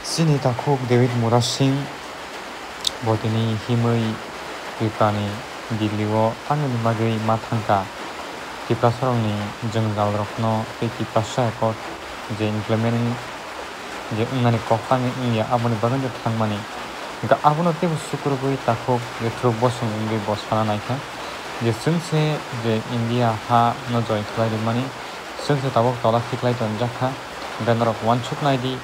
Sini takuk David Murasing botini himui pipani diliwo tangani magai matangka tipasarongni jenggal rokno te tipasa ekot je implement je ungani koktangi ingya aboni bagan je thangmani ga abono te sukurugui takuk je truk bosong ingui bosana naika je sungse je India ha no joy khlai mani sungse tabok tola khiklai ton jakha ganarok wanchuk naidi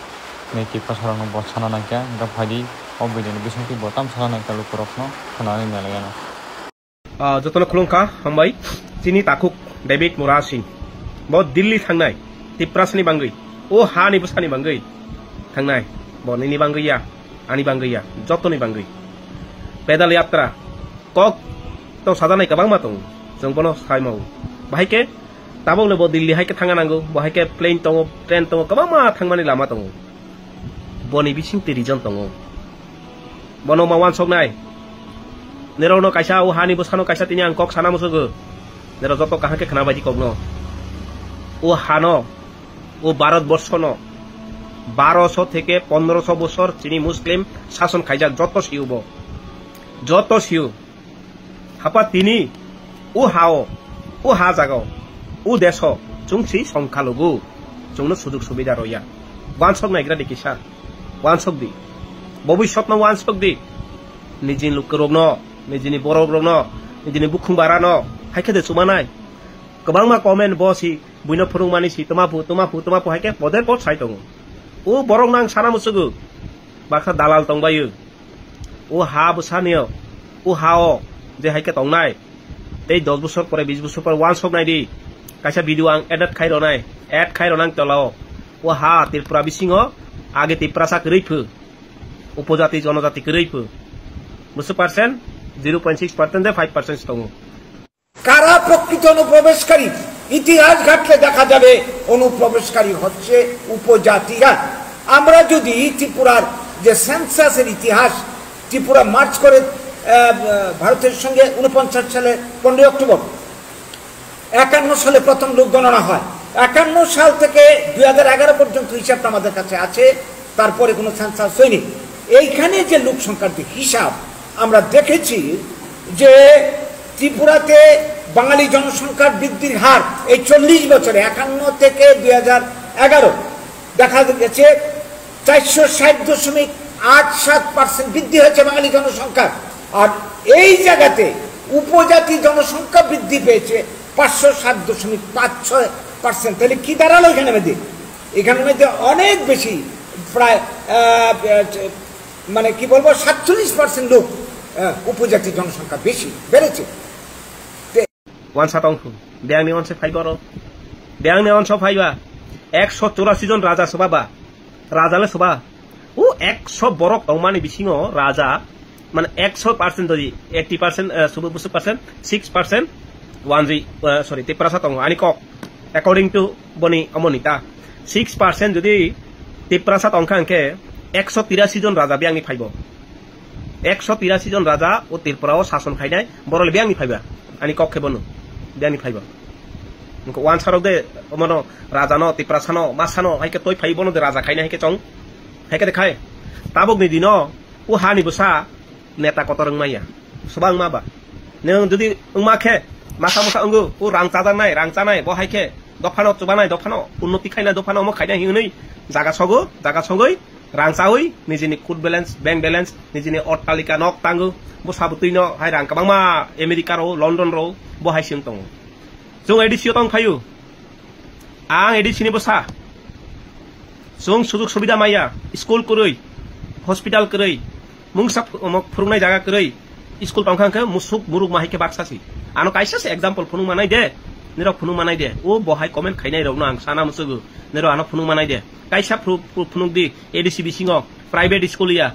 ne tipasarong bosana naika ga phadi obidin bisungti botam sala naika lukurokno khanani melagana जतन खुलुंखा हामबाय चिनी Takuk David मुरासिं बो दिल्ली थांनाय तिप्रासनि बांगै ओ हानि बसानि बांगै थांनाय बनिनि बांगैया आनि बांगैया जतनि बांगै पेदाल यात्रा कक तो साजानाय गोबां मा दं जों बनो साइमाव बाहायके ताबोनो बो दिल्ली हायके थांगा नांगौ बाहायके प्लेन दङ ट्रेन दङ गोबां मा थांमानि लामा दङ बनि बिसिं रिजन दङ बनो मावान सकनाय नेरौनो कायसा ओ हानि बसानो कायसा तिनि आं कक साना मुसुगो नेरौ जत काहाके खाना बायदि कगनो ओ हानो ओ भारत बर्षनो 1200 থেকে 1500 বছর চিনি মুসলিম শাসন খাইজাক যত সিউ হাপা তিনি ও হাও ও হা জাগাও ও দেশ চুংসি সংখ্যালঘু जोंनो सुजुग सुबिदा रया वानसक नायग्रा दिकिसा वानसक दि भबिष्यतनो वानसक दि निजिन लुकरगनो निजिनि बरगनो निजिनि बुखुंबारानो हायखे सुमानाय गोबांमा कमेन्ट बसि बुइनो फुरुंमानि सि तमाफु हायखे बदे पद साइ दङ ओ बरं नां साना मुसुगु बाखा दालाल तंबायो ओ हा बसानियो ओ हाओ जे हायखे तंनाय ते 10 বছর পরে 20 বছর পরে वानसक नायदि कायसा भिडिअ आं एड खाइरनाय तलाव ओ हा त्रिपुरा बिसिङो आगे त्रिपुरासा करैफो उपजाति जनजाति करैफो मुसु पार्सेंट 0.6% दे 5% दङ কারা প্রকৃত অনুপ্রবেশকারী ইতিহাস ঘাটলে দেখা যাবে অনুপ্রবেশকারী হচ্ছে উপজাতিরা আমরা যদি ত্রিপুরার যে সেন্সাসের ইতিহাস ত্রিপুরা মার্চ করে ভারতের সঙ্গে 49 সালে 15 অক্টোবর 51 সালে প্রথম লোক গণনা হয় 51 সাল থেকে 2011 পর্যন্ত হিসাবটা আমাদের কাছে আছে তারপরে কোনো সেন্সাস হয়নি এইখানে যে লোক সংখ্যার হিসাব আমরা দেখেছি যে ত্রিপুরাতে বাঙালি জনসংখ্যার বৃদ্ধির হার এই 40 বছরে 51 থেকে 2011 দেখা গেছে 460.87% বৃদ্ধি হয়েছে বাঙালি জনসংখ্যা আর এই জায়গাতে উপজাতি জনসংখ্যা বৃদ্ধি পেয়েছে 507.56% তাহলে কি দাঁড়ালো এখানে মধ্যে অনেক বেশি প্রায় মানে কি বলবো 47% লোক উপজাতি জনসংখ্যা বেশি বেড়েছে वानसा दं बेंगनि अनसे फाइबारो बेंगनि अनस फाइबा 184 जन राजा सबाबा राजाले सबा ओ 100 बरक तौमानि बिसिङो राजा माने 100% दि 80% सुबु 6% वानजि सॉरी तिप्रासा दं आनि कक अकॉर्डिंग टू बनि अमनिता 6% जदि तिप्रासा दंखांके 183 जन राजा बेंगनि फाइबो 183 जन राजा ओ त्रिपुराओ शासन खाइनाय बरले बेंगनि फाइबा आनि कक्के बनु बेंगनि फाइबा उनको वान सारक दे मनो राजानो तिप्रासानो मासानो हायके तोय फाइबोनो दे राजा खाइना हायके चंग हायके देखाय ताबक नि दिनो ओ हानि बसा नेता कतरंग माया सबां माबा नों जदि उमाखे मासा मसा अंगु ओ रांचानाय ब हायके दफानो चुबानाय दफानो उन्नति खाइना दफानो म खाइना हिनै जागा सगै रांचावै निजिनि कुड बैलेंस बैंक बैलेंस निजिनि अट्टालिका नक तांगु बो साबुतैनो हाय रां गोबांमा आमेरिका रो लंडन रो बो हायसिं दङ जों एडिसियो दं फायु आं एडिसिनि बसा जों सुजुग सुबिदा माया स्कुल करै हस्पिटाल करै मुंसा फुरुंनाय जागा करै स्कुल तंखांखो मुसुक मुरुक माहिके बाक्सासि आनो कायसासे एग्जांपल फुनुं मानाय दे नेरो फुनुं मानाय दे ओ बहाय कमेन्ट खाइनाय रौनो आं साना मुसुगु नेरो आनो फुनुं मानाय दे कायसा फुनुं दि एडिसि बिसिङो प्राइवेट स्कुल या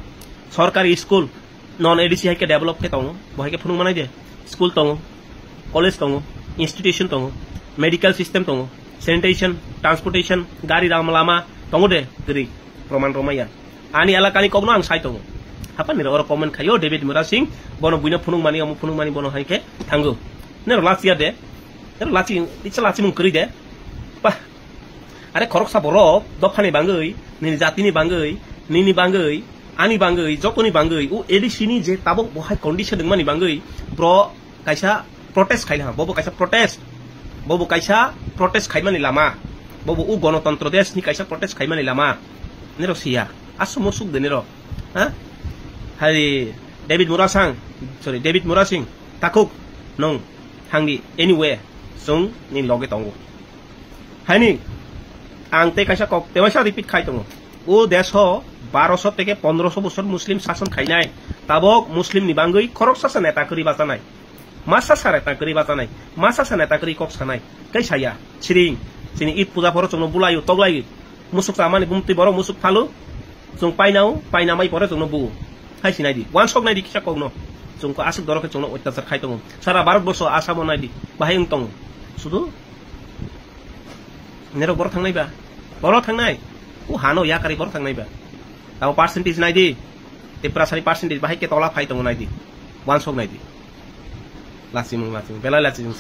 सरकारी स्कुल नन एडिसि हायके डेभलप के दङ बहायके फुनुं मानाय दे स्कुल दङ कलेज दङ इंस्टिट्यूशन दङ मेडिकल सिस्टम दङ सैनिटेशन ट्रांसपोर्टेशन गाड़ी लामा दङ दे गरि प्रमाण रमाया आनि एलाकानि कगनो आं साइ दङ हापा नेरो अर कमेन्ट खायो डेभिड मुरासिं बनो बुइनो फुनुं मानि बनो हायके थांगो नेरो लाचिया दे नेरो लाचि मुं करि दे बा अरे खरकसा बरक दफानि बांगै नि जातिनि बांगै nini bangai ani bangai jotoni bangai u edisini je tabok bohai condition dengmani bangai bro kaisa protest khaila bobo kaisa protest khaimani lama bobo u gণতন্ত্র দেশ ni kaisa protest khaimani lama nero sia asu musuk de nero ha hari David Murasing takuk nong hangdi anywhere sung ni loge tongo hani angte kaisa kok tewasa repeat khai tongo ও দেশ 1200 থেকে 1500 বছর মুসলিম শাসন খাই নাই তাবক মুসলিম নিবাঙ্গই খরক শাসন নেতা করি বাতা নাই মাসা নেতা করি বাতা নাই মাসা নেতা করি কক সানাই কাই সাইয়া সিরিং সিনি ঈদ পূজা পরে চং বুলায়ু তগলাই মুসুক তামানি বুমতি বড় মুসুক ফালু চং পাইনামাই পরে চং বু হাই সিনাই দি ওয়ান শক নাই দি কিসা কগ ন চংকো আসুক দরকে চং অত্যাচার খাই তং সারা ভারতবর্ষ আসাম নাই দি বাহাই তং শুধু নেরো বড় থাংনাই ও হানো ইয়া কারি বড় থাংনাই বা তাও পার্সেন্টেজ নাই দি তেপ্রাসারি পার্সেন্টেজ বাহাই কে তলা ফাই তং নাই দি ওয়ান শক নাই দি লাসিম বেলা লাসিম